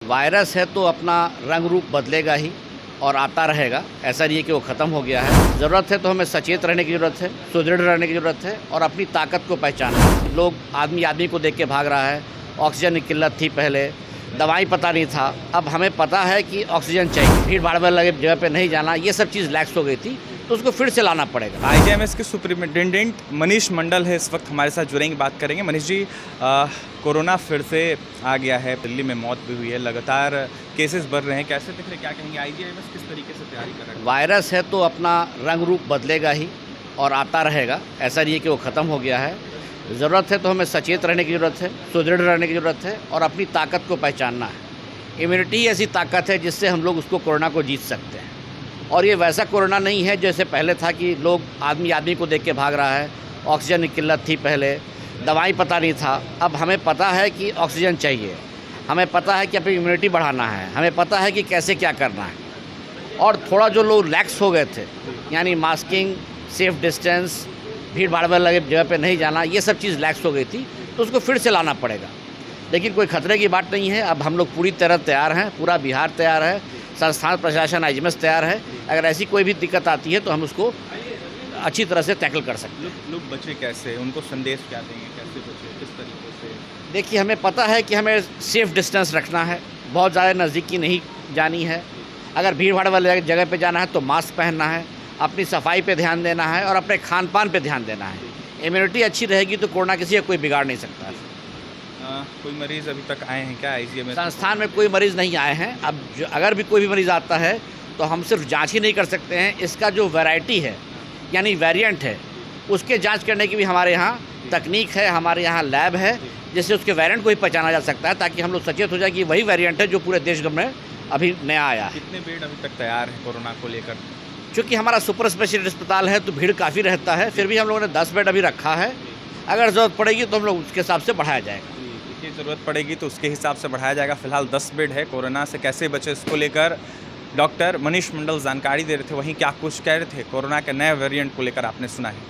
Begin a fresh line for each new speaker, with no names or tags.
Virus है तो अपना रंग रूप बदलेगा ही और आता रहेगा। ऐसा नहीं है कि वो ख़त्म हो गया है। ज़रूरत है तो हमें सचेत रहने की ज़रूरत है, सुदृढ़ रहने की ज़रूरत है और अपनी ताकत को पहचानना। लोग आदमी आदमी को देख के भाग रहा है। ऑक्सीजन की किल्लत थी पहले, दवाई पता नहीं था, अब हमें पता है कि ऑक्सीजन चाहिए। भीड़ भाड़ में लगे जगह पे नहीं जाना, ये सब चीज़ लैक्स हो गई थी, तो उसको फिर से लाना पड़ेगा।
आईजीएमएस के सुपरिटेंडेंट मनीष मंडल है इस वक्त हमारे साथ जुड़ेंगे, बात करेंगे। मनीष जी, कोरोना फिर से आ गया है, दिल्ली में मौत भी हुई है, लगातार केसेस बढ़ रहे हैं, कैसे दिख रहे, क्या कहेंगे? आईजीएमएस किस तरीके से तैयारी कर रहा है?
वायरस है तो अपना रंग रूप बदलेगा ही और आता रहेगा। ऐसा नहीं है कि वो ख़त्म हो गया है। ज़रूरत है तो हमें सचेत रहने की ज़रूरत है, सुदृढ़ रहने की ज़रूरत है और अपनी ताकत को पहचानना है। इम्यूनिटी ऐसी ताकत है जिससे हम लोग उसको कोरोना को जीत सकते हैं। और ये वैसा कोरोना नहीं है जैसे पहले था कि लोग आदमी आदमी को देख के भाग रहा है। ऑक्सीजन की किल्लत थी पहले, दवाई पता नहीं था, अब हमें पता है कि ऑक्सीजन चाहिए। हमें पता है कि अपनी इम्यूनिटी बढ़ाना है, हमें पता है कि कैसे क्या करना है। और थोड़ा जो लोग लैक्स हो गए थे, यानी मास्किंग, सेफ डिस्टेंस, भीड़ भाड़ में लगे जगह पे नहीं जाना, ये सब चीज़ लैक्स हो गई थी, तो उसको फिर से लाना पड़ेगा। लेकिन कोई खतरे की बात नहीं है। अब हम लोग पूरी तरह तैयार हैं, पूरा बिहार तैयार है, संस्थान प्रशासन आईजीएमएस तैयार है। अगर ऐसी कोई भी दिक्कत आती है तो हम उसको अच्छी तरह से टैकल कर सकते हैं।
लोग बचे कैसे, उनको संदेश क्या देंगे, कैसे बचे, किस तरीके से?
देखिए, हमें पता है कि हमें सेफ डिस्टेंस रखना है, बहुत ज़्यादा नज़दीकी नहीं जानी है। अगर भीड़ भाड़ वाले जगह पे जाना है तो मास्क पहनना है, अपनी सफाई पे ध्यान देना है और अपने खान पान पे ध्यान देना है। इम्यूनिटी अच्छी रहेगी तो कोरोना किसी का कोई बिगाड़ नहीं सकता।
कोई मरीज अभी तक आए हैं क्या आईजीएमएस?
संस्थान में कोई मरीज़ नहीं आए हैं। अब अगर भी कोई भी मरीज़ आता है तो हम सिर्फ जांच ही नहीं कर सकते हैं, इसका जो वैरायटी है यानी वेरिएंट है, उसके जांच करने की भी हमारे यहाँ तकनीक है, हमारे यहाँ लैब है, जिससे उसके वेरिएंट को ही पहचाना जा सकता है, ताकि हम लोग सचेत हो जाए कि वही वेरिएंट है जो पूरे देश में अभी नया आया है।
कितने बेड अभी तक तैयार है कोरोना को लेकर?
चूँकि हमारा सुपर स्पेशलिटी अस्पताल है तो भीड़ काफ़ी रहता है, फिर भी हम लोगों ने 10 बेड अभी रखा है। अगर ज़रूरत पड़ेगी तो हम लोग उसके हिसाब से बढ़ाया जाएगा।
देखिए, ज़रूरत पड़ेगी तो उसके हिसाब से बढ़ाया जाएगा। फिलहाल 10 बेड है। कोरोना से कैसे बचे इसको लेकर डॉक्टर मनीष मंडल जानकारी दे रहे थे। वहीं क्या कुछ कह रहे थे कोरोना के नए वेरिएंट को लेकर आपने सुना है।